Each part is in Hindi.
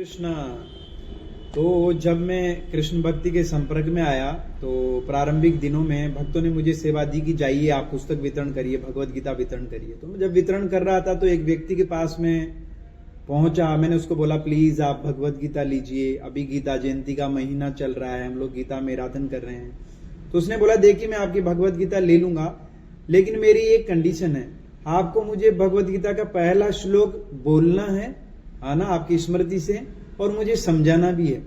कृष्णा। तो जब मैं कृष्ण भक्ति के संपर्क में आया तो प्रारंभिक दिनों में भक्तों ने मुझे सेवा दी कि जाइए आप पुस्तक वितरण करिए, भगवत गीता वितरण करिए। तो मैं जब वितरण कर रहा था तो एक व्यक्ति के पास में पहुंचा। मैंने उसको बोला प्लीज आप भगवत गीता लीजिए, अभी गीता जयंती का महीना चल रहा है, हम लोग गीता मैराथन कर रहे हैं। तो उसने बोला देखिए मैं आपकी भगवत गीता ले लूंगा, लेकिन मेरी एक कंडीशन है, आपको मुझे भगवत गीता का पहला श्लोक बोलना है ना, आपकी स्मृति से, और मुझे समझाना भी है।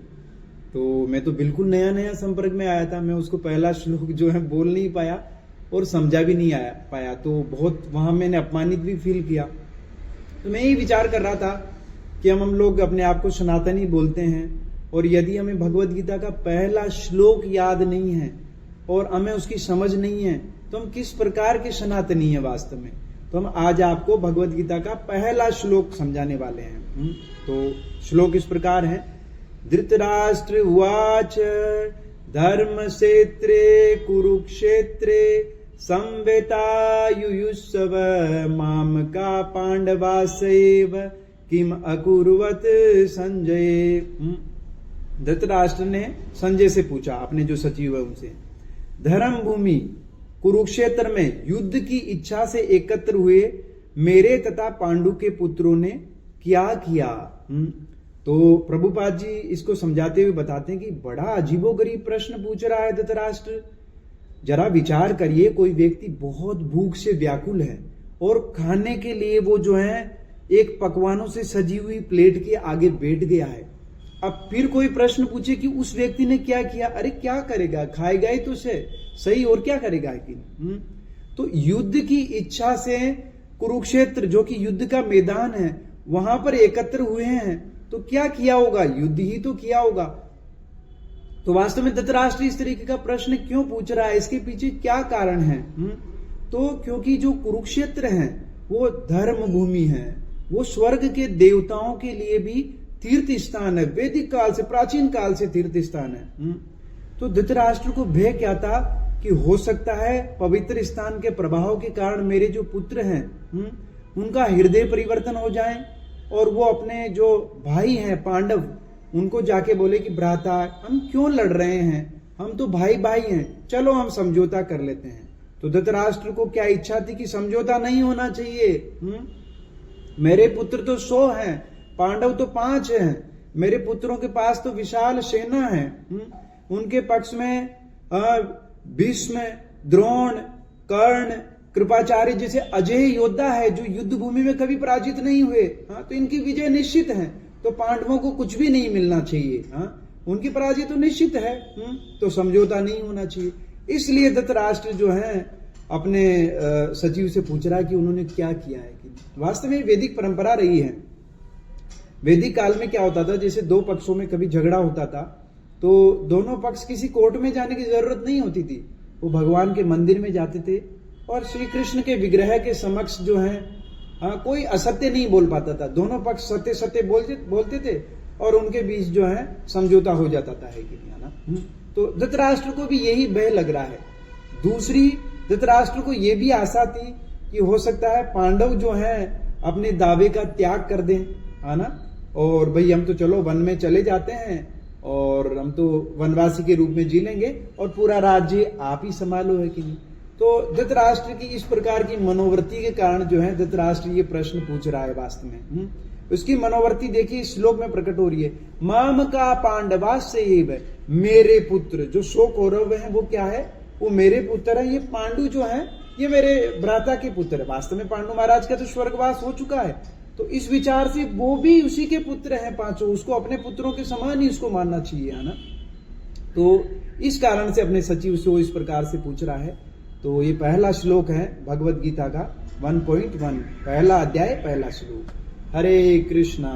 तो मैं तो बिल्कुल नया नया संपर्क में आया था, मैं उसको पहला श्लोक जो है बोल नहीं पाया और समझा भी नहीं पाया। तो बहुत वहां मैंने अपमानित भी फील किया। तो मैं यही विचार कर रहा था कि हम लोग अपने आप को सनातनी बोलते हैं, और यदि हमें भगवत गीता का पहला श्लोक याद नहीं है और हमें उसकी समझ नहीं है तो हम किस प्रकार के सनातनी है वास्तव में। तो हम आज आपको भगवत गीता का पहला श्लोक समझाने वाले हैं। तो श्लोक इस प्रकार है। धृतराष्ट्र उवाच धर्मक्षेत्रे कुरुक्षेत्रे संवेतायुयुत्सव मामका पांडवासेव किम अकुर्वत संजय। धृतराष्ट्र ने संजय से पूछा, अपने जो सचिव है उनसे, धर्म भूमि कुरुक्षेत्र में युद्ध की इच्छा से एकत्र हुए मेरे तथा पांडु के पुत्रों ने क्या किया। तो प्रभुपाद जी इसको समझाते हुए बताते हैं कि बड़ा अजीबोगरीब प्रश्न पूछ रहा है धृतराष्ट्र। जरा विचार करिए, कोई व्यक्ति बहुत भूख से व्याकुल है और खाने के लिए वो जो है एक पकवानों से सजी हुई प्लेट के आगे बैठ गया है। अब फिर कोई प्रश्न पूछे कि उस व्यक्ति ने क्या किया। अरे क्या करेगा, खाएगा ही तो सही, और क्या करेगा। तो युद्ध की इच्छा से कुरुक्षेत्र जो कि युद्ध का मैदान है वहां पर एकत्र हुए हैं, तो क्या किया होगा, युद्ध ही तो किया होगा। तो वास्तव में धृतराष्ट्र इस तरीके का प्रश्न क्यों पूछ रहा है, इसके पीछे क्या कारण है। तो क्योंकि जो कुरुक्षेत्र है वो धर्म भूमि है, वो स्वर्ग के देवताओं के लिए भी तीर्थ स्थान है, वैदिक काल से, प्राचीन काल से तीर्थ स्थान है। तो धृतराष्ट्र को भय क्या था कि हो सकता है पवित्र स्थान के प्रभाव के कारण मेरे जो पुत्र हैं उनका हृदय परिवर्तन हो जाए, और वो अपने जो भाई हैं पांडव उनको जाके बोले कि भ्राता हम क्यों लड़ रहे हैं, हम तो भाई भाई हैं, चलो हम समझौता कर लेते हैं। तो धृतराष्ट्र को क्या इच्छा थी कि समझौता नहीं होना चाहिए। मेरे पुत्र तो 100 हैं, पांडव तो 5 हैं, मेरे पुत्रों के पास तो विशाल सेना है। उनके पक्ष में भीष्म, द्रोण, कर्ण, कृपाचार्य जैसे अजय योद्धा है जो युद्ध भूमि में कभी पराजित नहीं हुए। तो इनकी विजय निश्चित है, तो पांडवों को कुछ भी नहीं मिलना चाहिए। उनकी पराजय तो निश्चित है, तो समझौता नहीं होना चाहिए। इसलिए धृतराष्ट्र जो है अपने सचिव से पूछ रहा है कि उन्होंने क्या किया है। कि वास्तव में वैदिक परंपरा रही है। वैदिक काल में क्या होता था, जैसे दो पक्षों में कभी झगड़ा होता था तो दोनों पक्ष किसी कोर्ट में जाने की जरूरत नहीं होती थी, वो भगवान के मंदिर में जाते थे और श्री कृष्ण के विग्रह के समक्ष जो है कोई असत्य नहीं बोल पाता था, दोनों पक्ष सत्य सत्य बोलते थे और उनके बीच जो है समझौता हो जाता था, है कि नहीं, ना। तो धृतराष्ट्र को भी यही भय लग रहा है। दूसरी, धृतराष्ट्र को यह भी आशा थी कि हो सकता है पांडव जो है अपने दावे का त्याग कर दें, है ना, और भाई हम तो चलो वन में चले जाते हैं और हम तो वनवासी के रूप में जी लेंगे और पूरा राज्य आप ही संभालो, है कि नहीं। तो धृतराष्ट्र की इस प्रकार की मनोवृत्ति के कारण जो है धृतराष्ट्र ये प्रश्न पूछ रहा है वास्तव में। उसकी मनोवृत्ति देखिए इस श्लोक में प्रकट हो रही है। माम का पांडवासेव, मेरे पुत्र जो 100 कौरव हैं वो क्या है, वो मेरे पुत्र है। ये पांडु जो है ये मेरे भ्राता के पुत्र है। वास्तव में पांडु महाराज का तो स्वर्गवास हो चुका है, तो इस विचार से वो भी उसी के पुत्र हैं पांचों, उसको अपने पुत्रों के समान ही उसको मानना चाहिए, है ना। तो इस कारण से अपने सचिव से वो इस प्रकार से पूछ रहा है। तो ये पहला श्लोक है भगवत गीता का 1.1, पहला अध्याय, पहला श्लोक। हरे कृष्णा।